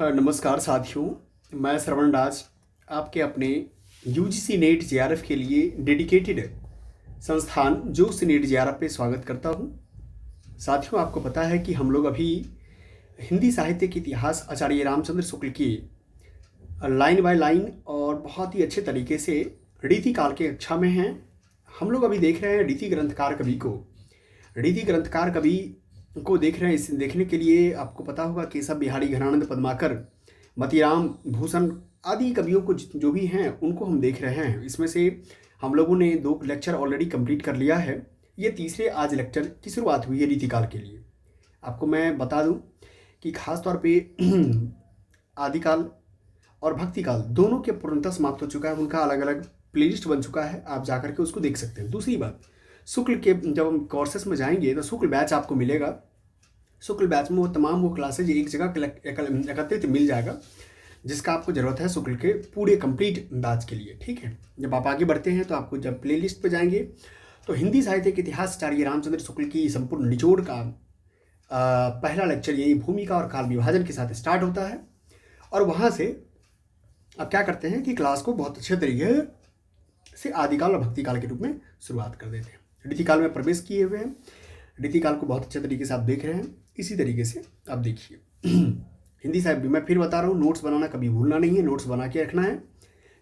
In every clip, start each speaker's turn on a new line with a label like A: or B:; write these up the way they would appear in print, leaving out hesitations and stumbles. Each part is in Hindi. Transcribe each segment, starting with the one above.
A: हाँ, नमस्कार साथियों। मैं श्रवण राज आपके अपने यूजीसी नेट जेआरएफ के लिए डेडिकेटेड संस्थान जोश नेट जेआरएफ पे स्वागत करता हूँ। साथियों, आपको पता है कि हम लोग अभी हिंदी साहित्य के इतिहास आचार्य रामचंद्र शुक्ल की लाइन बाय लाइन और बहुत ही अच्छे तरीके से रीति काल के कक्षा में हैं। हम लोग अभी देख रहे हैं रीति ग्रंथकार कवि को। रीति ग्रंथकार कवि को देख रहे हैं। इस देखने के लिए आपको पता होगा केशव बिहारी घनानंद पद्माकर, मतीराम भूषण आदि कवियों को जो भी हैं उनको हम देख रहे हैं। इसमें से हम लोगों ने 2 लेक्चर ऑलरेडी कंप्लीट कर लिया है। ये तीसरे आज लेक्चर की शुरुआत हुई है रीतिकाल के लिए। आपको मैं बता दूं कि खास तौर पे आदिकाल और भक्तिकाल दोनों के पूर्णतः समाप्त हो चुका है। उनका अलग अलग प्लेलिस्ट बन चुका है, आप जाकर के उसको देख सकते हैं। दूसरी बात, शुक्ल के जब हम कोर्सेस में जाएंगे तो शुक्ल बैच आपको मिलेगा। शुक्ल बैच में वो तमाम वो क्लासेज एक जगह एकत्रित मिल जाएगा जिसका आपको ज़रूरत है शुक्ल के पूरे कंप्लीट बैच के लिए। ठीक है, जब आप आगे बढ़ते हैं तो आपको जब प्लेलिस्ट पे जाएंगे तो हिंदी साहित्य के इतिहास आचार्य रामचंद्र शुक्ल की संपूर्ण निचोड़ का पहला लेक्चर यही भूमिका और काल विभाजन के साथ स्टार्ट होता है। और वहाँ से अब क्या करते हैं कि क्लास को बहुत अच्छे तरीके से आदिकाल और भक्तिकाल के रूप में शुरुआत कर देते हैं। रीतिकाल में प्रवेश किए हुए हैं। रीतिकाल को बहुत अच्छे तरीके से आप देख रहे हैं। इसी तरीके से आप देखिए। हिंदी साहित्य मैं फिर बता रहा हूँ, नोट्स बनाना कभी भूलना नहीं है, नोट्स बना के रखना है।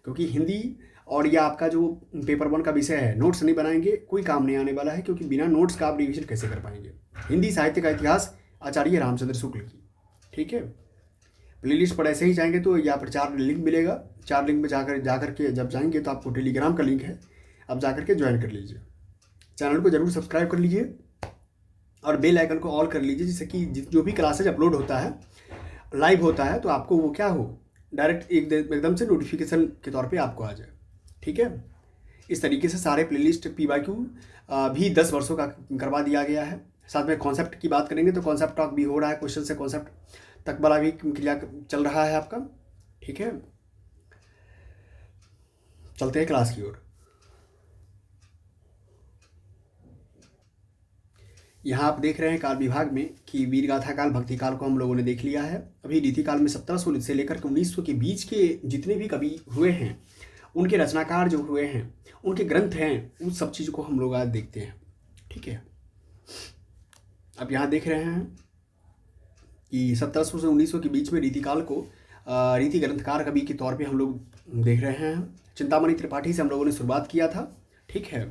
A: क्योंकि हिंदी और यह आपका जो पेपर 1 का विषय है, नोट्स नहीं बनाएंगे कोई काम नहीं आने वाला है। क्योंकि बिना नोट्स का आप रिविजन कैसे कर पाएंगे। हिंदी साहित्य का इतिहास आचार्य रामचंद्र शुक्ल की। ठीक है, प्लेलिस्ट पर ऐसे ही जाएंगे तो यहाँ पर 4 लिंक मिलेगा। 4 लिंक में जाकर के जब जाएंगे तो आपको टेलीग्राम का लिंक है, आप जाकर के ज्वाइन कर लीजिए। चैनल को जरूर सब्सक्राइब कर लीजिए और बेल आइकन को ऑल कर लीजिए, जिससे कि जो भी क्लासेज अपलोड होता है, लाइव होता है, तो आपको वो क्या हो, डायरेक्ट एकदम से नोटिफिकेशन के तौर पे आपको आ जाए। ठीक है, इस तरीके से सारे प्लेलिस्ट PYQ भी 10 वर्षों का करवा दिया गया है। साथ में कॉन्सेप्ट की बात करेंगे तो कॉन्सेप्ट टॉक भी हो रहा है, क्वेश्चन से कॉन्सेप्ट तक वाला भी क्रिया चल रहा है आपका। ठीक है, चलते हैं क्लास की ओर। यहाँ आप देख रहे हैं काल विभाग में कि वीर गाथा काल भक्ति काल को हम लोगों ने देख लिया है। अभी रीति काल में 1700 से लेकर के 1900 के बीच के जितने भी कवि हुए हैं, उनके रचनाकार जो हुए हैं, उनके ग्रंथ हैं, उन सब चीज़ों को हम लोग आज देखते हैं। ठीक है, अब यहाँ देख रहे हैं कि 1700 से 1900 के बीच में रीतिकाल को रीति ग्रंथकार कवि के तौर पे हम लोग देख रहे हैं। चिंतामणि त्रिपाठी से हम लोगों ने शुरुआत किया था। ठीक है,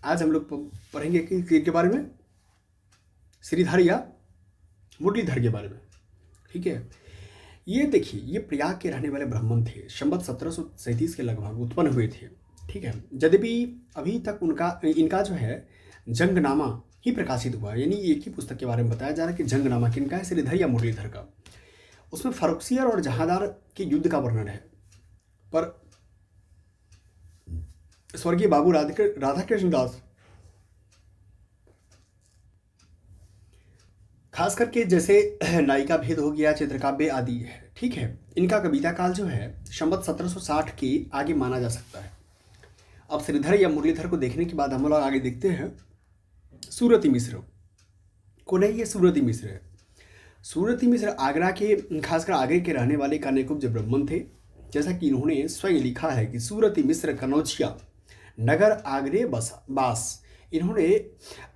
A: आज हम लोग पढ़ेंगे कि के बारे में, श्रीधर या मुरलीधर के बारे में। ठीक है, ये देखिए, ये प्रयाग के रहने वाले ब्राह्मण थे। संवत 1737 के लगभग उत्पन्न हुए थे। ठीक है, यद्यपि अभी तक इनका जो है जंगनामा ही प्रकाशित हुआ है, यानी एक ही पुस्तक के बारे में बताया जा रहा है कि जंगनामा किनका है, श्रीधर या मुरलीधर का। उसमें फर्रुखसियर और जहांदार के युद्ध का वर्णन है। पर स्वर्गीय बाबू राधाकृष्ण दास खास करके जैसे नायिका भेद हो गया, चित्रकाव्य आदि है। ठीक है, इनका कविता काल जो है संवत 1760 के आगे माना जा सकता है। अब श्रीधर या मुरलीधर को देखने के बाद हम लोग आगे देखते हैं सूरती मिश्र। कौन है ये? सूरती मिश्र है। सूरती मिश्र आगरा के, खासकर आगरे के रहने वाले कान्यकुब्ज ब्राह्मण थे। जैसा कि इन्होंने स्वयं लिखा है कि सूरती मिश्र कनौजिया नगर आगरे बास। इन्होंने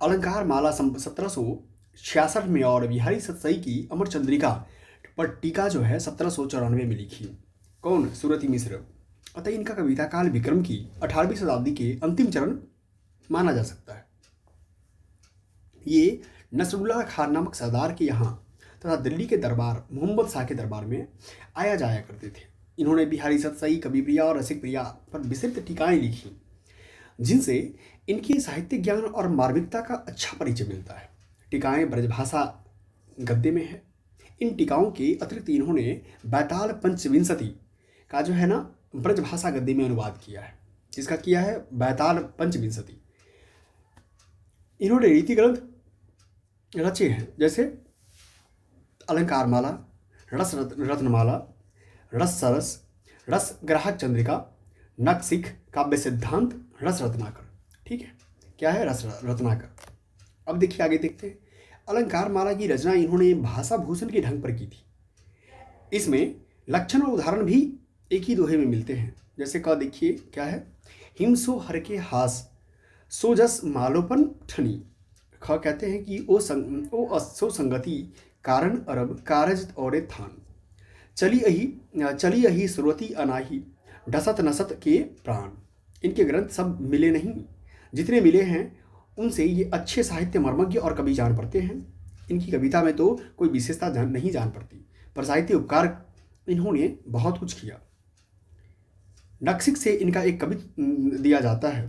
A: अलंकार माला 1766 में और बिहारी सतसई की अमर चंद्रिका पर टीका जो है 1794 में लिखी। कौन? सूरती मिश्र। अतः इनका कविता काल विक्रम की 18वीं शताब्दी के अंतिम चरण माना जा सकता है। ये नसरुल्लाह खान नामक सरदार के यहाँ तथा दिल्ली के दरबार मोहम्मद शाह के दरबार में आया जाया करते थे। इन्होंने बिहारी सतसई, कविप्रिया और रसिक प्रिया पर विस्तृत टीकाएं लिखी, जिनसे इनकी साहित्य ज्ञान और मार्मिकता का अच्छा परिचय मिलता है। टीकाएं ब्रजभाषा गद्य में है। इन टीकाओं के अतिरिक्त इन्होंने बैताल पंचविंशति का जो है ना ब्रजभाषा गद्य में अनुवाद किया है। जिसका किया है बैताल पंचविंशति। इन्होंने रीति ग्रंथ रचे हैं, जैसे अलंकार माला, रस रत्नमाला, रस सरस, रस ग्राहक चंद्रिका, नक्सिक, काव्य सिद्धांत, रस रत्नाकर। ठीक है, क्या है? रस रत्नाकर। अब देखिए आगे देखते हैं। अलंकार माला की रचना इन्होंने भाषा भूषण के ढंग पर की थी। इसमें लक्षण और उदाहरण भी एक ही दोहे में मिलते हैं। जैसे का देखिए क्या है, हिम सो हर के हास सो जस मालोपन ठनी। ख कहते हैं कि ओ असो संगति कारण अरब कारज और थान। चली अही सुरति अनाही डसत नसत के प्राण। इनके ग्रंथ सब मिले नहीं, जितने मिले हैं उनसे ये अच्छे साहित्य मर्मज्ञ और कवि जान पड़ते हैं। इनकी कविता में तो कोई विशेषता नहीं जान पड़ती, पर साहित्य उपकार इन्होंने बहुत कुछ किया। नक्सिक से इनका एक कवि दिया जाता है,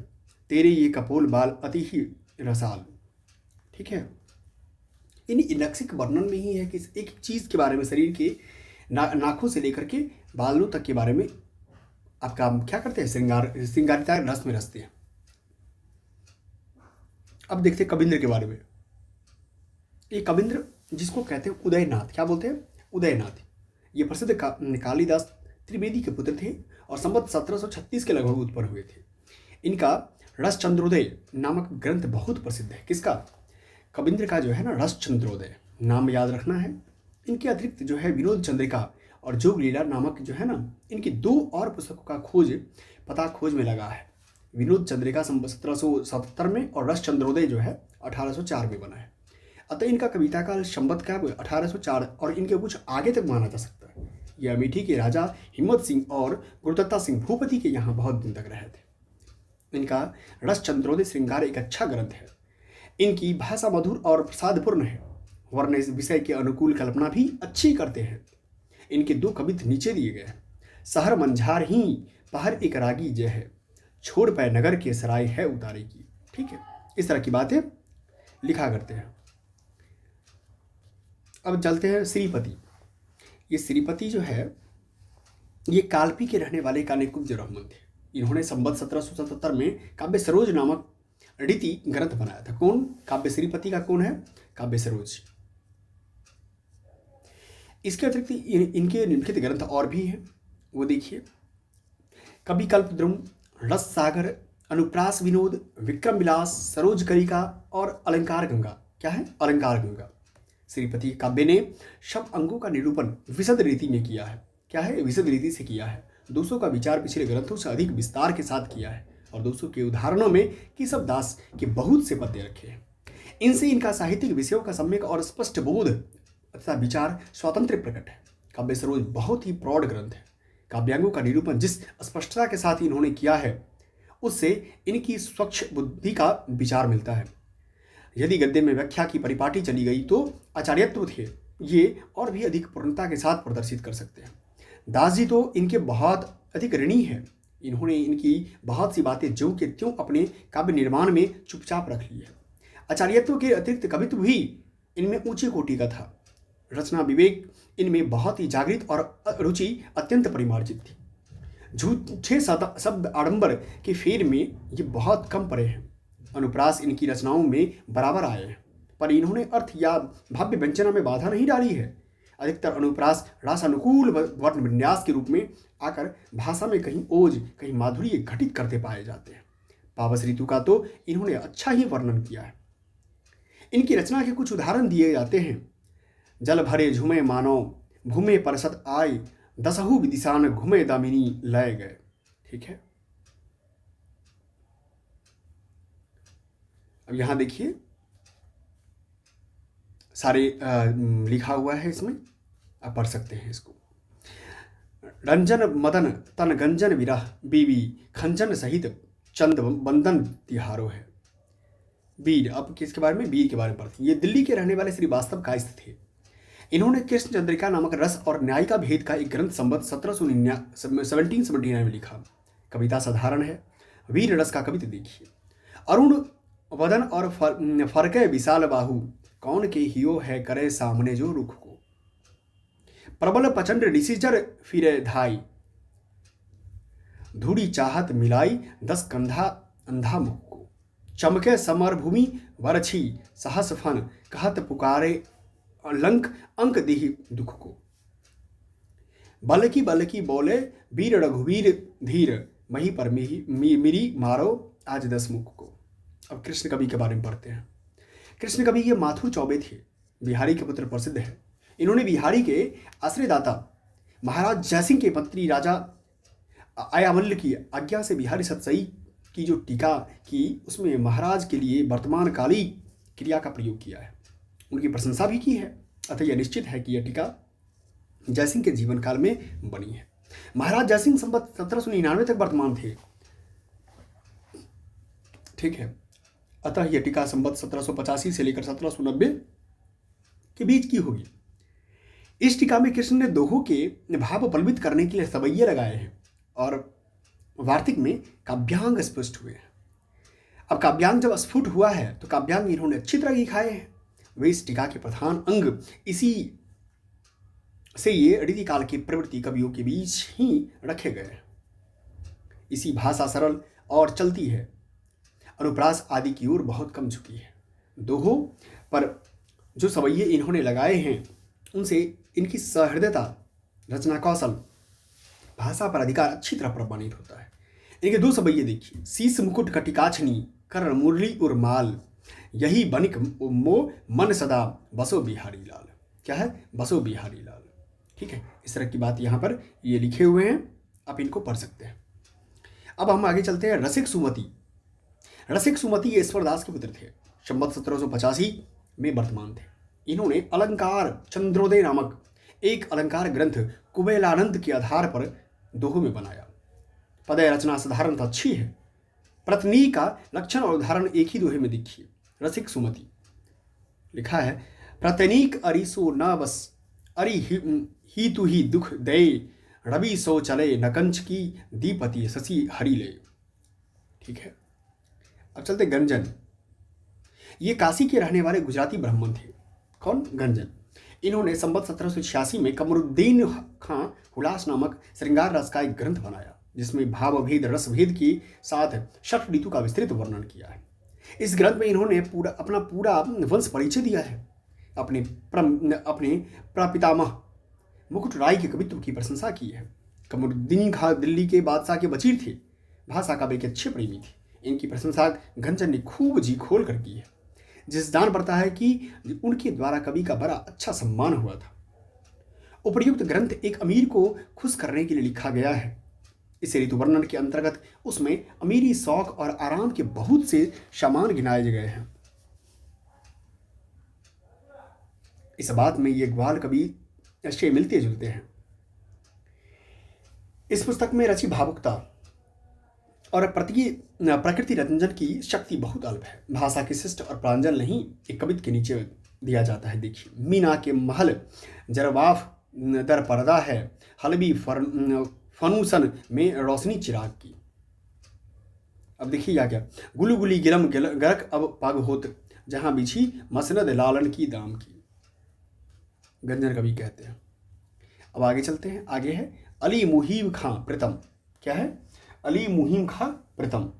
A: तेरे ये कपोल बाल अति ही रसाल। ठीक है, इन नक्सिक वर्णन में ही है कि एक चीज के बारे में, शरीर के नाखों से लेकर के बालों तक के बारे में आपका क्या करते हैं, श्रृंगारिता रस में रचते हैं। अब देखते हैं कविंद्र के बारे में। ये कविंद्र जिसको कहते हैं उदयनाथ, क्या बोलते हैं, उदयनाथ। ये प्रसिद्ध कालिदास त्रिवेदी के पुत्र थे और संवत 1736 के लगभग उत्पन्न हुए थे। इनका रसचंद्रोदय नामक ग्रंथ बहुत प्रसिद्ध है। किसका, कविंद्र का जो है ना, रसचंद्रोदय नाम याद रखना है। इनके अतिरिक्त जो है विनोद चंद्रिका और जोग लीला नामक जो है ना, इनकी 2 और पुस्तकों का खोज में लगा है। विनोद चंद्रिका 1777 में और रसचंद्रोदय जो है 1804 में बना है। अतः इनका कविता काल संवत क्या 1804 और इनके कुछ आगे तक माना जा सकता है। यह अमेठी के राजा हिम्मत सिंह और गुरुदत्ता सिंह भूपति के यहाँ बहुत दिन तक रहे थे। इनका रसचंद्रोदय श्रृंगार एक अच्छा ग्रंथ है। इनकी भाषा मधुर और प्रसादपूर्ण है। वर्ण इस विषय के अनुकूल कल्पना भी अच्छी करते हैं। इनके 2 कवित्व नीचे दिए गए हैं। शहर मंझार ही पहर एक रागी जय है, छोड़ पाए नगर के सराय है उतारे की। ठीक है, इस तरह की बातें लिखा करते हैं। अब चलते हैं श्रीपति। ये श्रीपति जो है ये कालपी के रहने वाले कानिकुब्ज रहमान थे। इन्होंने संवत 1777 में काव्य सरोज नामक रीति ग्रंथ बनाया था। कौन, काव्य श्रीपति का कौन है, काव्य सरोज। इसके अतिरिक्त इनके निम्नलिखित ग्रंथ और भी हैं, वो देखिए। कवि कल्पद्रुम, रस सागर, अनुप्रास विनोद, विक्रम विलास, सरोज करिका और अलंकार गंगा। क्या है, अलंकार गंगा। श्रीपति काव्य ने शब्द अंगों का निरूपण विशद रीति में किया है। क्या है, विशद रीति से किया है। 200 का विचार पिछले ग्रंथों से अधिक विस्तार के साथ किया है और 200 के उदाहरणों में केशव दास के बहुत से पद्य रखे हैं। इनसे इनका साहित्यिक विषयों का सम्यक और स्पष्ट बोध तथा विचार स्वतंत्र प्रकट है। काव्य सरोज बहुत ही प्रौढ़ ग्रंथ है। काव्यांगों का निरूपण जिस स्पष्टता के साथ इन्होंने किया है उससे इनकी स्वच्छ बुद्धि का विचार मिलता है। यदि गद्य में व्याख्या की परिपाटी चली गई तो आचार्यत्व थे ये और भी अधिक पूर्णता के साथ प्रदर्शित कर सकते हैं। दास जी तो इनके बहुत अधिक ऋणी है। इन्होंने इनकी बहुत सी बातें ज्यों के त्यों अपने काव्य निर्माण में चुपचाप रख ली है। आचार्यत्व के अतिरिक्त कवित्व भी इनमें ऊंची कोटि का था। रचना विवेक इनमें बहुत ही जागृत और रुचि अत्यंत परिमार्जित थी। झूठे शब्द आडंबर के फेर में ये बहुत कम पड़े हैं। अनुप्रास इनकी रचनाओं में बराबर आए हैं, पर इन्होंने अर्थ या भाव्य व्यंजना में बाधा नहीं डाली है। अधिकतर अनुप्रास रासानुकूल वर्ण विन्यास के रूप में आकर भाषा में कहीं ओज कहीं माधुर्य घटित करते पाए जाते हैं। पावस ऋतु का तो इन्होंने अच्छा ही वर्णन किया है। इनकी रचना के कुछ उदाहरण दिए जाते हैं। जल भरे झूमे मानो भूमे परसत आय, दसहु विदिशान घूमे दामिनी लय गए। ठीक है, अब यहां देखिए सारे लिखा हुआ है, इसमें आप पढ़ सकते हैं इसको। रंजन मदन तन गंजन विरह बीवी खंजन सहित चंद बंदन तिहारो है। वीर, अब किसके बारे में, वीर के बारे में पढ़ते हैं। ये दिल्ली के रहने वाले श्रीवास्तव कायस्थ थे। इन्होंने कृष्ण चंद्रिका नामक रस और न्याय का भेद का एक ग्रंथ संवत 1779 में लिखा। कविता साधारण है। वीर रस का कविता देखिए। अरुण वदन और फरके विशाल बाहु, कौन के हियो है करे सामने जो रुख को। प्रबल प्रचंड ऋषिजर फिरे धाई, धूड़ी चाहत मिलाई 10 कंधा अंधा मुख को। चमके समर भूमि वरछी सहस फन, कहत पुकारे लंक अंक देहि दुख को। बलकी बोले वीर रघुवीर धीर, मही पर मिरी मारो आज 10 मुख को। अब कृष्ण कवि के बारे में पढ़ते हैं। कृष्ण कवि ये माथुर चौबे थे। बिहारी के पुत्र प्रसिद्ध है। इन्होंने बिहारी के आश्रयदाता महाराज जयसिंह के मंत्री राजा आयामल्ल की आज्ञा से बिहारी सतसई की जो टीका की उसमें महाराज के लिए वर्तमान काली क्रिया का प्रयोग किया है, उनकी प्रशंसा भी की है। अतः यह निश्चित है कि यह टीका जयसिंह के जीवन काल में बनी है। महाराज जयसिंह संवत 1799 तक वर्तमान थे, ठीक है। अतः यह टीका संवत 1785 से लेकर 1790 के बीच की होगी। इस टीका में कृष्ण ने दोहों के भाव बलवित करने के लिए सवैये लगाए हैं और वार्तिक में काव्यांग स्पष्ट हुए हैं। अब काव्यांग जब स्फुट हुआ है तो काव्यांग इन्होंने अच्छी तरह दिखाए हैं। वे इस टीका के प्रधान अंग इसी से ये रीतिकाल की प्रवृत्ति कवियों के बीच ही रखे गए हैं। इसी भाषा सरल और चलती है, अनुप्रास आदि की ओर बहुत कम झुकी है। दोहों पर जो सवैये इन्होंने लगाए हैं उनसे इनकी सहृदयता, रचना कौशल, भाषा पर अधिकार अच्छी तरह प्रमाणित होता है। इनके दो सवैये देखिए, शीश मुकुट कटिकाछनी कर मुरली उर्माल, यही बनिक मो मन सदा बसो बिहारी लाल। क्या है? बसो बिहारी लाल, ठीक है। इस तरह की बात यहाँ पर ये लिखे हुए हैं, आप इनको पढ़ सकते हैं। अब हम आगे चलते हैं। रसिक सुमति। रसिक सुमति ईश्वरदास के पुत्र थे, संवत 1785 में वर्तमान थे। इन्होंने अलंकार चंद्रोदय नामक एक अलंकार ग्रंथ कुबेलानंद के आधार पर दोहों में बनाया। पदय रचना साधारणतः अच्छी है। प्रतनी का लक्षण और उदाहरण एक ही दोहे में देखिए। रसिक सुमति लिखा है, प्रतनीक अरिसो न बस अरि ही तु ही दुख दे, रवि सो चले न कंच की दीपति शशि हरि ले। ठीक है। अब चलते गंजन। ये काशी के रहने वाले गुजराती ब्राह्मण थे। कौन? गंजन। इन्होंने संवत 1786 में कमरुद्दीन खां हुलास नामक श्रृंगार रस का एक ग्रंथ बनाया, जिसमें भावभेद रसभेद के साथ षट ऋतु का विस्तृत वर्णन किया है। इस ग्रंथ में इन्होंने अपना पूरा वंश परिचय दिया है। अपने प्रपितामह मुकुट राय के कवित्व की प्रशंसा की है। कमरुद्दीन खां दिल्ली के बादशाह के वजीर थे, भाषा का वे एक अच्छे प्रेमी थे। इनकी प्रशंसा घनचंद ने खूब जी खोल कर की है, जिस जान पड़ता है कि उनके द्वारा कवि का बड़ा अच्छा सम्मान हुआ था। उपर्युक्त ग्रंथ एक अमीर को खुश करने के लिए लिखा गया है। इस ऋतु वर्णन के अंतर्गत उसमें अमीरी, शौक और आराम के बहुत से सामान गिनाए गए हैं। इस बात में ये ग्वाल कवि से मिलते जुलते हैं। इस पुस्तक में रची भावुकता और प्रकृति रंजन की शक्ति बहुत अल्प है। भाषा की शिष्ट और प्रांजल नहीं एक कवित्व के नीचे दिया जाता है। देखिए, मीना के महल जरवाफ दर पर्दा है, हलबी फनूसन में रोशनी चिराग की। अब देखिए क्या क्या, गुलू गुली गिरम गरक अब पग होत, जहां बिछी मसनद लालन की दाम की। गंजन कवि कहते हैं। अब आगे चलते हैं। आगे है अली मुहीम खां प्रीतम। क्या है? अली मुहीम खां प्रीतम।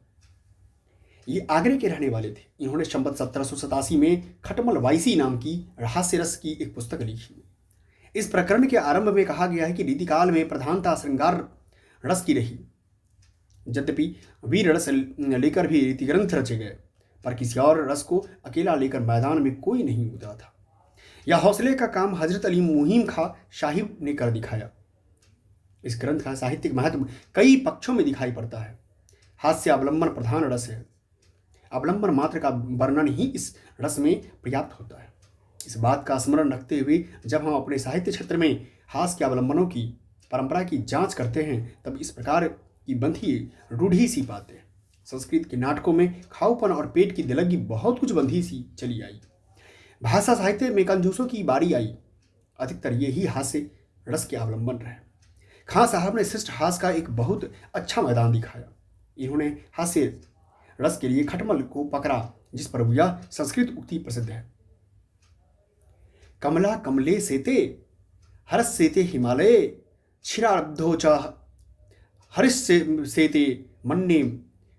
A: ये आगरे के रहने वाले थे। इन्होंने संवत 1787 में खटमल वाइसी नाम की हास्य रस की एक पुस्तक लिखी। इस प्रकरण के आरंभ में कहा गया है कि रीतिकाल में प्रधानता श्रृंगार रस की रही। यद्यपि वीर रस लेकर भी रीति ग्रंथ रचे गए, पर किसी और रस को अकेला लेकर मैदान में कोई नहीं उतरा था। यह हौसले का काम हजरत अली मुहीम खां साहिब ने कर दिखाया। इस ग्रंथ का साहित्यिक महत्व कई पक्षों में दिखाई पड़ता है। हास्य अवलंबन प्रधान रस है। अवलंबन मात्र का वर्णन ही इस रस में पर्याप्त होता है। इस बात का स्मरण रखते हुए जब हम अपने साहित्य क्षेत्र में हास्य के अवलंबनों की परंपरा की जांच करते हैं, तब इस प्रकार की बंधी रूढ़ी सी पाते हैं। संस्कृत के नाटकों में खाऊपन और पेट की दिलगी बहुत कुछ बंधी सी चली आई। भाषा साहित्य में कंजूसों की बारी आई। अधिकतर यही हास्य रस के अवलंबन रहे। खां साहब ने शिष्ट हास्य का एक बहुत अच्छा मैदान दिखाया। इन्होंने हास्य रस के लिए खटमल को पकड़ा, जिस पर यह संस्कृत उक्ति प्रसिद्ध है। कमला कमले सेते हरस सेते हिमालय, क्षीराब्धो च हरिश सेते मन्ने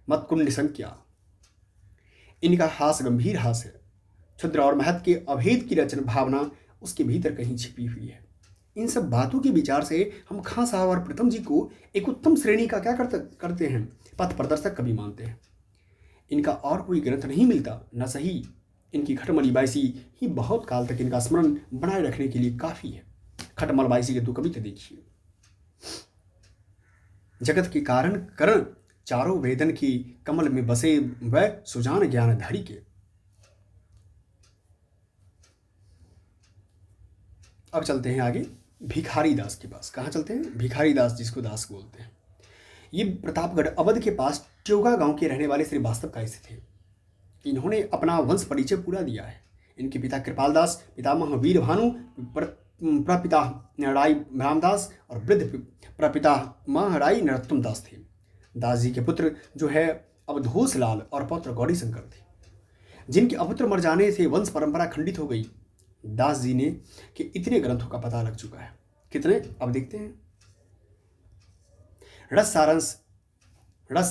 A: मतकुंड संख्या। इनका हास्य गंभीर हास्य है। क्षुद्र और महत्व के अभेद की रचना भावना उसके भीतर कहीं छिपी हुई है। इन सब बातों के विचार से हम खां साहब और प्रीतम जी को एक उत्तम श्रेणी का क्या करते हैं, पथ प्रदर्शक कवि मानते हैं। इनका और कोई ग्रंथ नहीं मिलता, न सही इनकी खटमली बाईसी ही बहुत काल तक इनका स्मरण बनाए रखने के लिए काफ़ी है। खटमल बाईसी के दो कविता देखिए। जगत के कारण करण चारों वेदन की कमल में बसे वह सुजान ज्ञान धारी के। अब चलते हैं आगे भिखारी दास के पास। कहाँ चलते हैं? भिखारी दास, जिसको दास बोलते हैं। ये प्रतापगढ़ अवध के पास ट्योगा गांव के रहने वाले श्री वास्तव का थे। इन्होंने अपना वंश परिचय पूरा दिया है। इनके पिता कृपाल दास, पितामह वीर भानु, प्रपिता राय रामदास और वृद्ध प्रपितामह राय नरोत्तम दास थे। दास जी के पुत्र जो है अवधूष लाल और पौत्र गौरी शंकर थे, जिनके अपुत्र मर जाने से वंश परंपरा खंडित हो गई। दास जी ने कि इतने ग्रंथों का पता लग चुका है। कितने? अब देखते हैं। रस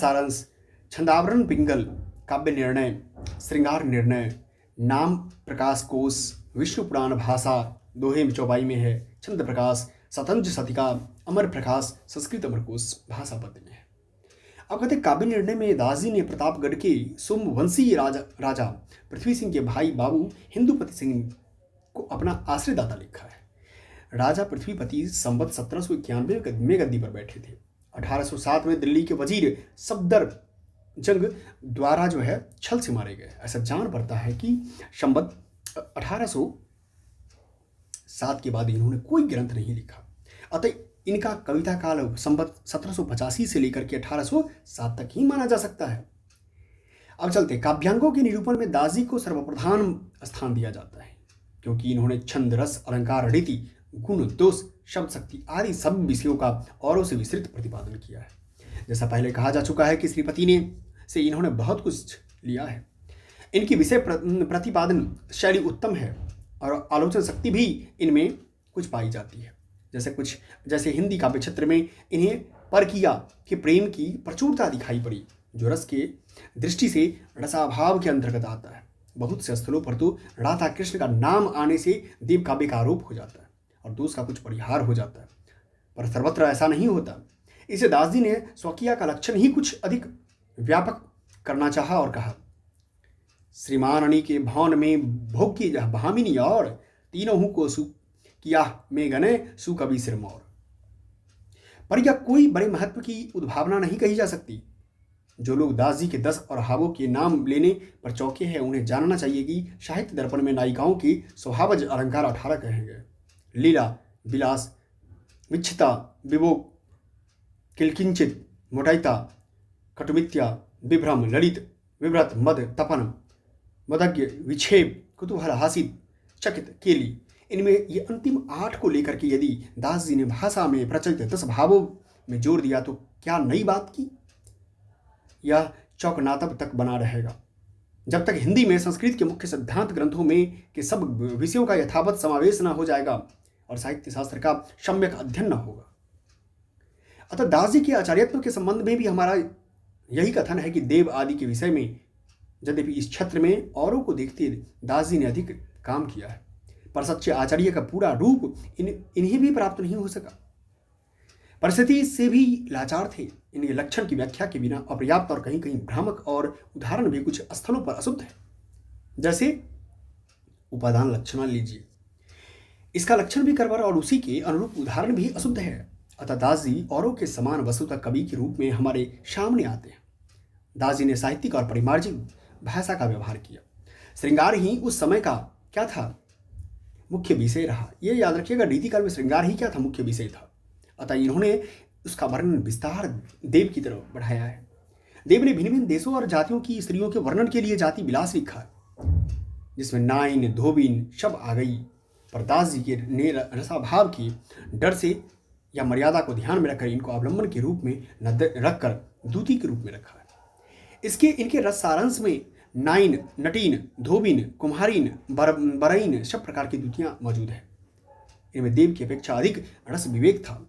A: सारांश, छंदावरण पिंगल, काव्य निर्णय, श्रृंगार निर्णय, नाम प्रकाश कोश, विष्णु पुराण भाषा, दोहे में चौपाई में है। छंद प्रकाश, शतंज शतिका, अमर प्रकाश, संस्कृत अमरकोश भाषा पद में है। अब कहते काव्य निर्णय में दास जी ने प्रतापगढ़ के सोमवंशी राजा पृथ्वी सिंह के भाई बाबू हिंदुपति सिंह को अपना आश्रयदाता लिखा है। राजा पृथ्वीपति संवत 1791 में गद्दी पर बैठे थे। 1807 में दिल्ली के वजीर सफदर जंग द्वारा जो है छल से मारे गए। ऐसा जान पड़ता है कि संवत 1807 के बाद इन्होंने कोई ग्रंथ नहीं लिखा। अतः इनका कविता काल संवत 1785 से लेकर के 1807 तक ही माना जा सकता है। अब चलते काव्यांगों के निरूपण में दास जी को सर्वप्रधान स्थान दिया जाता है, क्योंकि इन्होंने छंद, रस, अलंकार, रीति, गुण, दोष, शब्द शक्ति आदि सब विषयों का औरों से विस्तृत प्रतिपादन किया है। जैसा पहले कहा जा चुका है कि श्रीपति ने से इन्होंने बहुत कुछ लिया है। इनकी विषय प्रतिपादन शैली उत्तम है और आलोचना शक्ति भी इनमें कुछ पाई जाती है। जैसे हिंदी काव्य क्षेत्र में इन्हें परकिया के प्रेम की प्रचुरता दिखाई पड़ी, जो रस के दृष्टि से रसाभाव के अंतर्गत आता है। बहुत से स्थलों पर तो राधा कृष्ण का नाम आने से देव काव्य का आरोप हो जाता है और दोष का कुछ परिहार हो जाता है, पर सर्वत्र ऐसा नहीं होता। इसे दास जी ने स्वकीय का लक्षण ही कुछ अधिक व्यापक करना चाहा और कहा, श्रीमाननी के भवन में भोग की भामिनी और तीनों को सु किया में गने सु कवि सिरमौर। पर यह कोई बड़े महत्व की उद्भावना नहीं कही जा सकती। जो लोग दास जी के 10 और हावों के नाम लेने पर चौके हैं, उन्हें जानना चाहिए कि साहित्य दर्पण में नायिकाओं की स्वभावज अलंकार 18 कहे गए। लीला, विलास, विच्छिता, विभोग, किलकिंचित, मोटाइता, कटुमित्या, विभ्रम, ललित, विव्रत, मद, तपन, मदज्ञ, विक्षेप, कुतूहल, हासित, चकित, केली, इनमें ये अंतिम 8 को लेकर के यदि दास जी ने भाषा में प्रचलित 10 भावों में जोड़ दिया तो क्या नई बात की? यह चौकनातब तक बना रहेगा जब तक हिंदी में संस्कृत के मुख्य सिद्धांत ग्रंथों में के सब विषयों का यथावत समावेश न हो जाएगा और साहित्य शास्त्र का सम्यक अध्ययन न होगा। अतः दास जी के आचार्यत्व के संबंध में भी हमारा यही कथन है कि देव आदि के विषय में यद्यपि इस क्षेत्र में औरों को देखते दास जी ने अधिक काम किया है, पर सच्चे आचार्य का पूरा रूप इन्हें भी प्राप्त नहीं हो सका। परिस्थिति से भी लाचार थे। इनके लक्षण की व्याख्या के बिना अपर्याप्त और कहीं कहीं भ्रामक और उदाहरण भी कुछ स्थलों पर अशुद्ध है। जैसे उपादान लक्षण लीजिए, इसका लक्षण भी करवर और उसी के अनुरूप उदाहरण भी अशुद्ध है। अतः दास जी औरों के समान वस्तुतः कवि के रूप में हमारे सामने आते हैं। दास जी ने साहित्यिक और परिमार्जिक भाषा का व्यवहार किया। श्रृंगार ही उस समय का क्या था? मुख्य विषय रहा। यह याद रखिएगा, रीतिकाल में श्रृंगार ही क्या था? मुख्य विषय था। अतः इन्होंने उसका वर्णन विस्तार देव की तरफ बढ़ाया है। देव ने भिन्न भिन्न देशों और जातियों की स्त्रियों के वर्णन के लिए जाति विलास लिखा है, जिसमें नाइन धोबिन शब आ गई। पर दास जी के ने रसाभाव की डर से या मर्यादा को ध्यान में रखकर इनको अवलंबन के रूप में रखकर दूती के रूप में रखा है। इनके रस सारांश में नाइन, नटीन, धोबिन, कुम्हारीन, बरईन सब प्रकार की दूतियां मौजूद है। इनमें देव की अपेक्षा अधिक रस विवेक था।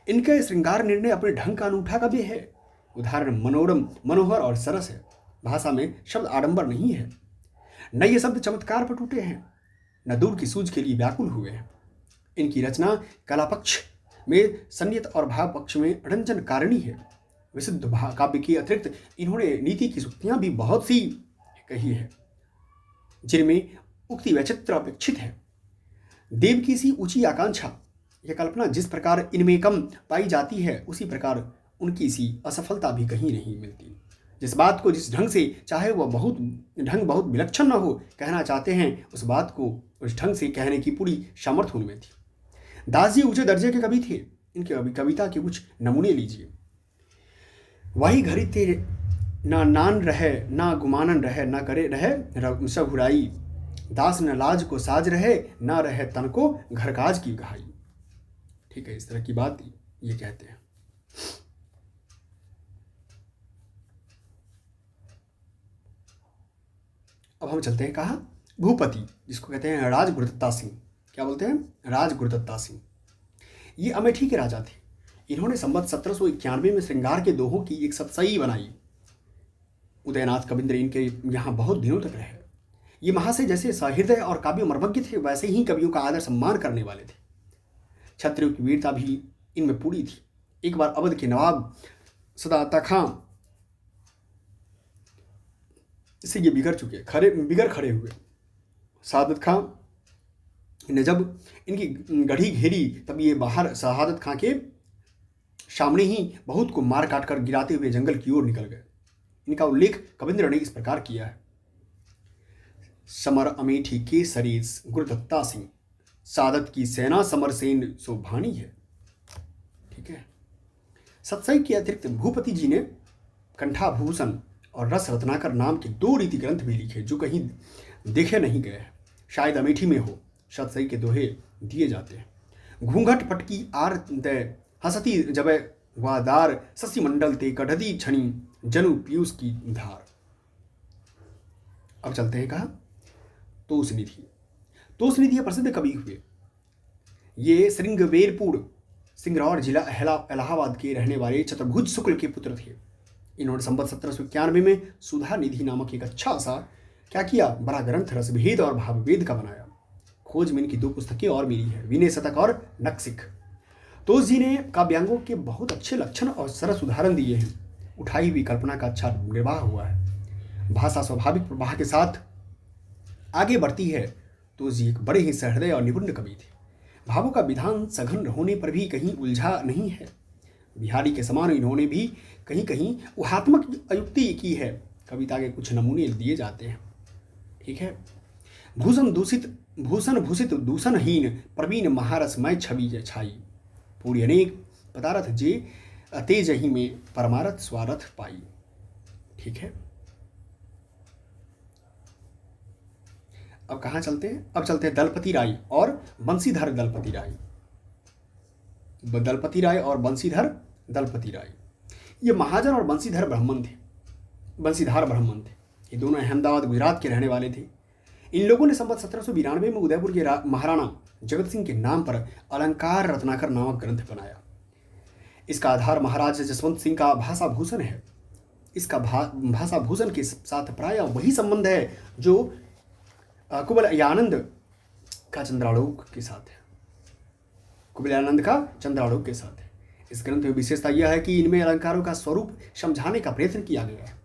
A: इनका श्रृंगार निर्णय अपने ढंग का अनूठा काव्य है। उदाहरण मनोरम, मनोहर और सरस है। भाषा में शब्द आडंबर नहीं है, न ये शब्द चमत्कार पर टूटे हैं, न दूर की सूझ के लिए व्याकुल हुए हैं। इनकी रचना कला पक्ष में संयत और भाव पक्ष में रंजन कारिणी है। विशुद्ध काव्य के अतिरिक्त इन्होंने नीति की सूक्तियां भी बहुत सी कही है। जिनमें उक्ति वैचित्र अपेक्षित है। देव की सी ऊंची आकांक्षा यह कल्पना जिस प्रकार इनमें कम पाई जाती है, उसी प्रकार उनकी सी असफलता भी कहीं नहीं मिलती। जिस बात को जिस ढंग से चाहे वह बहुत विलक्षण न हो कहना चाहते हैं, उस बात को उस ढंग से कहने की पूरी सामर्थ्य उनमें थी। दास जी ऊंचे दर्जे के कवि थे। इनके कविता के कुछ नमूने लीजिए। वही घड़ी तेरे ना नान रहे, ना गुमानन रहे, ना करे रहे सभुराई, दास न लाज को साज रहे, ना रहे तन को घर काज की गहाई। ठीक है, इस तरह की बात ये कहते हैं। अब हम चलते हैं कहाँ, भूपति, जिसको कहते हैं राज गुरुदत्ता सिंह। क्या बोलते हैं? राज गुरुदत्ता सिंह। ये अमेठी के राजा थे। इन्होंने संवत 1791 में श्रृंगार के दोहों की एक सतसई बनाई। उदयनाथ कविंद्र इनके यहाँ बहुत दिनों तक रहे। ये महाशय जैसे सहृदय और काव्य मर्मज्ञ थे, वैसे ही कवियों का आदर सम्मान करने वाले थे। क्षत्रियों की वीरता भी इनमें पूरी थी। एक बार अवध के नवाब सदाता खां से ये बिगड़ खड़े हुए। शहादत खां ने जब इनकी गढ़ी घेरी, तब ये बाहर शहादत खां के सामने ही बहुत को मार काट कर गिराते हुए जंगल की ओर निकल गए। इनका उल्लेख कविंद्र ने इस प्रकार किया है। समर अमेठी के सरीस गुरुदत्ता सिंह, सादत की सेना समरसेन शोभानी है। ठीक है। सतसई के अतिरिक्त भूपति जी ने कंठाभूषण और रस रत्नाकर नाम के 2 रीति ग्रंथ भी लिखे, जो कहीं देखे नहीं गए हैं। शायद अमेठी में हो। सतसई के दोहे दिए जाते हैं। घूंघट पटकी आर दय हसती जबे वादार, शशि मंडल ते कढ़दी छनी, जनु पीयूष की धार। अब चलते हैं कहा, तोषनिधि। तोषनिधि प्रसिद्ध कवि हुए। ये श्रृंगवेरपुर सिंगरौर जिला इलाहाबाद के रहने वाले चतुर्भुज शुक्ल के पुत्र थे। इन्होंने संवत 1791 में सुधा निधि नामक एक अच्छा सा क्या किया, बड़ा ग्रंथ रसभेद और भाववेद का बनाया। खोज में इनकी 2 पुस्तकें और मिली है, विनय शतक और नक्सिक। तोष जी ने काव्यांगों के बहुत अच्छे लक्षण और सरस उदाहरण दिए हैं। उठाई हुई कल्पना का अच्छा निर्वाह हुआ है। भाषा स्वाभाविक प्रवाह के साथ आगे बढ़ती है। तोष जी एक बड़े ही सहृदय और निपुण कवि थे। भावों का विधान सघन होने पर भी कहीं उलझा नहीं है। बिहारी के समान इन्होंने भी कहीं कहीं ऊहात्मक अयुक्ति की है। कविता के कुछ नमूने दिए जाते हैं। ठीक है। भूषण भूषित दूषणहीन, प्रवीण महारसमय छवि छाई, पूरी अनेक पदार्थ जे तेज ही में परमारथ स्वारथ पाई। ठीक है। अब कहाँ चलते हैं? अब चलते हैं दलपति राय और बंशीधर दलपति राय। दलपति राय और बंशीधर दलपति राय, ये महाजन और बंशीधर ब्राह्मण थे। बंशीधार ब्राह्मण थे। ये दोनों अहमदाबाद गुजरात के रहने वाले थे। इन लोगों ने संवत 1792 में उदयपुर के महाराणा जगत सिंह के नाम पर अलंकार रत्नाकर नामक ग्रंथ बनाया। इसका आधार महाराज जसवंत सिंह का भाषा भूषण है। इसका भाषा भूषण के साथ प्राय वही संबंध है जो कुबलयानंद का चंद्रालोक के साथ है। कुबलयानंद का चंद्रालोक के साथ है। इस ग्रंथ में विशेषता यह है कि इनमें अलंकारों का स्वरूप समझाने का प्रयत्न किया गया है।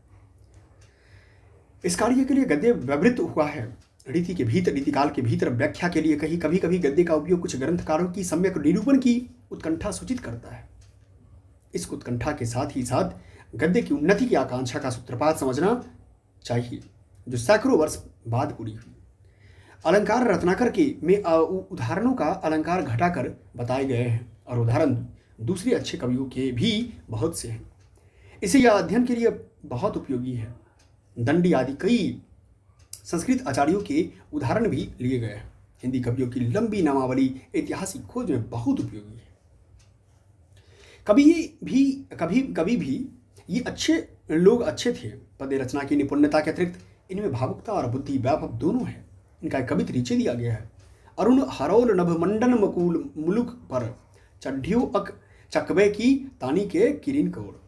A: इस कार्य के लिए गद्य व्यवहृत हुआ है। रीतिकाल के भीतर व्याख्या के लिए कभी कभी गद्य का उपयोग कुछ ग्रंथकारों की सम्यक निरूपण की उत्कंठा सूचित करता है। इस उत्कंठा के साथ ही साथ गद्य की उन्नति की आकांक्षा का सूत्रपात समझना चाहिए, जो सैकड़ों वर्ष बाद पूरी हुई। अलंकार रत्नाकर के में उदाहरणों का अलंकार घटाकर बताए गए हैं और उदाहरण दूसरे अच्छे कवियों के भी बहुत से हैं। इसे यह अध्ययन के लिए बहुत उपयोगी है। दंडी आदि कई संस्कृत आचार्यों के उदाहरण भी लिए गए हैं। हिंदी कवियों की लंबी नामावली ऐतिहासिक खोज में बहुत उपयोगी है। कभी भी ये अच्छे लोग अच्छे थे। पद्य रचना की निपुणता के अतिरिक्त इनमें भावुकता और बुद्धि व्यापक दोनों है। इनका एक कवित नीचे दिया गया है। अरुण हरोल नभ मंडन मकूल मुलुक पर, चढ़ियो अक चकबे की तानी के किरीन कौर।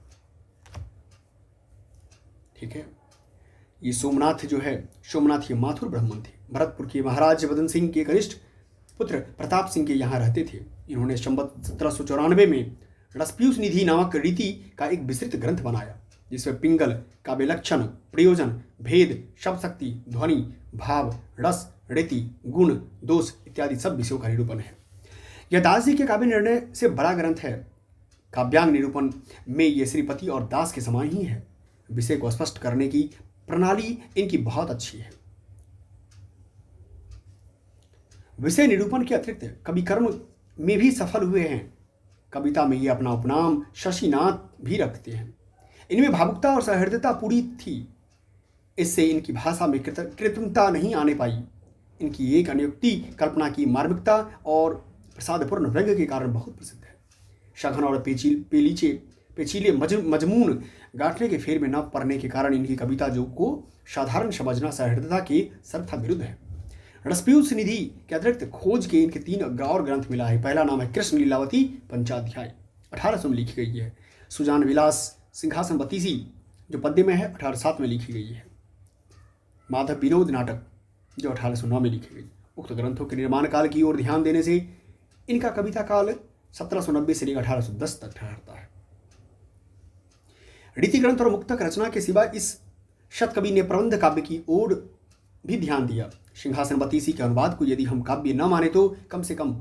A: ठीक है। ये सोमनाथ जो है, सोमनाथ ये माथुर ब्राह्मण थे। भरतपुर के महाराज वदन सिंह के कनिष्ठ पुत्र प्रताप सिंह के यहाँ रहते थे। इन्होंने संवत 1794 में रसपीयूष निधि नामक रीति का एक विस्तृत ग्रंथ बनाया। जिसमें पिंगल, काव्य लक्षण, प्रयोजन, भेद, शब्द शक्ति, ध्वनि, भाव, रस, रीति, गुण, दोष इत्यादि सब विषयों का निरूपण है। यह दास जी के काव्य निर्णय से बड़ा ग्रंथ है। काव्यांग निरूपण में ये श्रीपति और दास के समान ही है। विषय को स्पष्ट करने की प्रणाली इनकी बहुत अच्छी है। विषय निरूपण के अतिरिक्त कवि कर्म में भी सफल हुए हैं। कविता में ये अपना उपनाम शशिनाथ भी रखते हैं। इनमें भावुकता और सहृदयता पूरी थी। इससे इनकी भाषा में कृत्रिमता नहीं आने पाई। इनकी एक अनुक्ति कल्पना की मार्मिकता और प्रसादपूर्ण व्यंग्य के कारण बहुत प्रसिद्ध है। सघन और पेचीले मजमून गांठने के फेर में न पड़ने के कारण इनकी कविता जो को साधारण समझना सहृदयता के सर्वथा विरुद्ध है। रसपीयूष निधि के अतिरिक्त खोज के इनके 3 और ग्रंथ मिला है। पहला नाम है कृष्ण लीलावती पंचाध्याय, 1800 में लिखी गई है। सुजान विलास सिंहासन बतीसी जो पद्य में है 1807 में लिखी गई है। माधव विनोद नाटक जो 1809 में लिखी गई। उक्त ग्रंथों के निर्माण काल की ओर ध्यान देने से इनका कविता काल 1790 से लेकर 1810 तक ठहरता है। रीति ग्रंथ और मुक्तक रचना के सिवा इस शतकवि ने प्रबंध काव्य की ओर भी ध्यान दिया। सिंहासन बतीसी के अनुवाद को यदि हम काव्य न माने तो कम से कम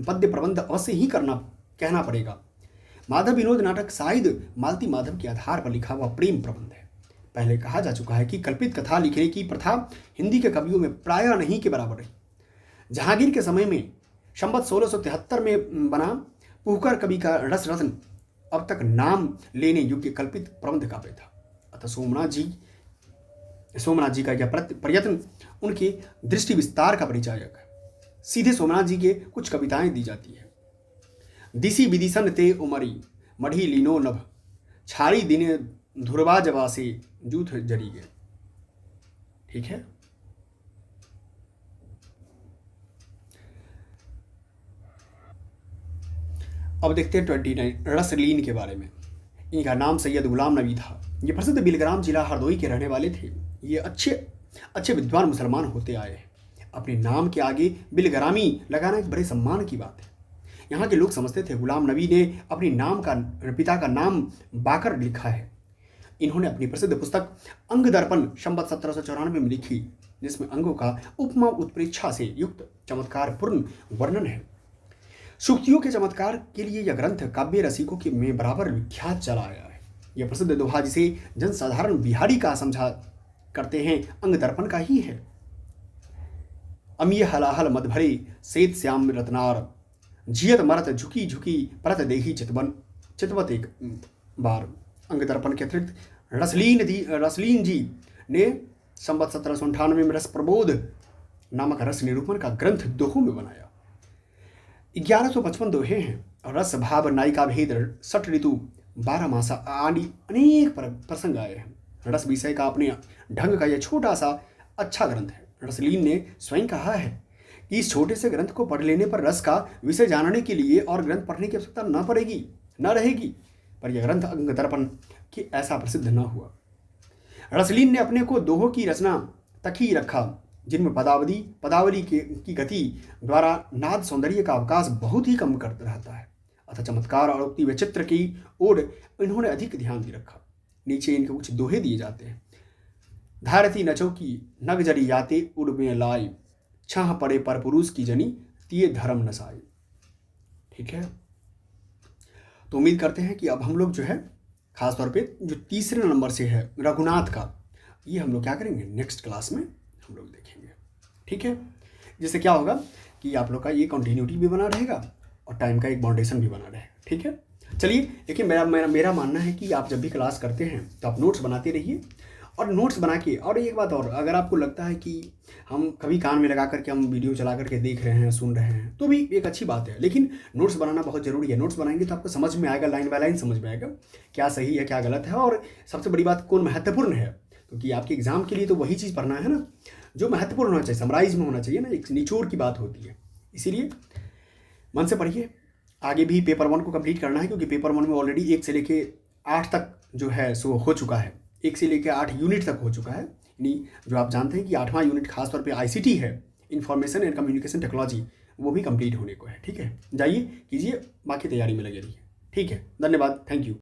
A: पद्य प्रबंध अवश्य ही कहना पड़ेगा। माधव विनोद नाटक शायद मालती माधव के आधार पर लिखा हुआ प्रेम प्रबंध है। पहले कहा जा चुका है कि कल्पित कथा लिखने की प्रथा हिंदी के कवियों में प्रायः नहीं के बराबर रही। जहांगीर के समय में संवत 1673 में बना पुहकर कवि का रस रत्न अब तक नाम लेने योग्य कल्पित प्रबंध काव्य था। अतः सोमनाथ जी का यह प्रयत्न उनके दृष्टि विस्तार का परिचायक है। सीधे सोमनाथ जी के कुछ कविताएं दी जाती है। दिसी विदिशन ते उमरी मढ़ी लीनो नभ छारी दिने धुरवा जवा से जूथ जरी गए। ठीक है। अब देखते हैं 29 रसलीन के बारे में। इनका नाम सैयद गुलाम नबी था। ये प्रसिद्ध बिलग्राम जिला हरदोई के रहने वाले थे। ये अच्छे विद्वान मुसलमान होते आए हैं। अपने नाम के आगे बिलग्रामी लगाना एक बड़े सम्मान की बात है। यहाँ के लोग समझते थे गुलाम नबी ने अपने पिता का नाम बाकर लिखा है। इन्होंने अपनी प्रसिद्ध पुस्तक अंग दर्पण संवत 1794 में लिखी, जिसमें अंगों का उपमा उत्प्रेक्षा से युक्त चमत्कारपूर्ण वर्णन है। सूक्तियों के चमत्कार के लिए यह ग्रंथ काव्य रसिकों के में बराबर विख्यात चला आया है। यह प्रसिद्ध दोहा जिसे जनसाधारण बिहारी का समझा करते हैं अंग दर्पण का ही है। अमीय हलाहल मद भरे सेत श्याम रत्नार जियत मरत झुकी झुकी परत देही चितवत एक बार। अंग दर्पण के अतिरिक्त रसलीन जी ने संवत 1798 में रस प्रबोध नामक रस निरूपण का ग्रंथ दोहों में बनाया। 1155 दोहे हैं और रस भाव नायिका भेद 60 ऋतु 12 मासा आदि अनेक प्रसंग आए हैं। रस विषय का अपने ढंग का यह छोटा सा अच्छा ग्रंथ है। रसलीन ने स्वयं कहा है कि इस छोटे से ग्रंथ को पढ़ लेने पर रस का विषय जानने के लिए और ग्रंथ पढ़ने की आवश्यकता न रहेगी। पर यह ग्रंथ अंग दर्पण कि ऐसा प्रसिद्ध न हुआ। रसलीन ने अपने को दोहों की रचना तक ही रखा, जिनमें पदावली की गति द्वारा नाद सौंदर्य का अवकाश बहुत ही कम करता रहता है। अतः चमत्कार और उक्ति व चित्र की ओर इन्होंने अधिक ध्यान दे रखा। नीचे इनके कुछ दोहे दिए जाते हैं। धारती नचौकी नग जरी याते उड़ में लाई छह पड़े पर पुरुष की जनी तिये धर्म नसाए। ठीक है। तो उम्मीद करते हैं कि अब हम लोग जो है खासतौर पे जो तीसरे नंबर से है रघुनाथ का, ये हम लोग क्या करेंगे नेक्स्ट क्लास में हम लोग देखेंगे। ठीक है। जिससे क्या होगा कि आप लोग का ये कंटिन्यूटी भी बना रहेगा और टाइम का एक बाउंडेशन भी बना रहेगा। ठीक है। चलिए देखिए, मेरा मानना है कि आप जब भी क्लास करते हैं तो आप नोट्स बनाते रहिए और नोट्स बना के, और एक बात और, अगर आपको लगता है कि हम कभी कान में लगा करके हम वीडियो चला करके देख रहे हैं, सुन रहे हैं, तो भी एक अच्छी बात है, लेकिन नोट्स बनाना बहुत ज़रूरी है। नोट्स बनाएंगे तो आपको समझ में आएगा, लाइन बाय लाइन समझ में आएगा क्या सही है क्या गलत है, और सबसे बड़ी बात कौन महत्वपूर्ण है, क्योंकि आपके एग्जाम के लिए तो वही चीज़ पढ़ना है ना जो महत्वपूर्ण होना चाहिए, समराइज में होना चाहिए ना, एक निचोड़ की बात होती है। इसीलिए मन से पढ़िए। आगे भी पेपर 1 को कंप्लीट करना है, क्योंकि पेपर 1 में ऑलरेडी 1 से लेके 8 तक जो है सो हो चुका है। 1 से लेकर 8 यूनिट तक हो चुका है। यानी जो आप जानते हैं कि 8वां यूनिट खासतौर पे ICT है, इंफॉर्मेशन एंड कम्युनिकेशन टेक्नोलॉजी, वो भी कंप्लीट होने को है। ठीक है, जाइए कीजिए, बाकी तैयारी में लगे रहिए। ठीक है, धन्यवाद, थैंक यू।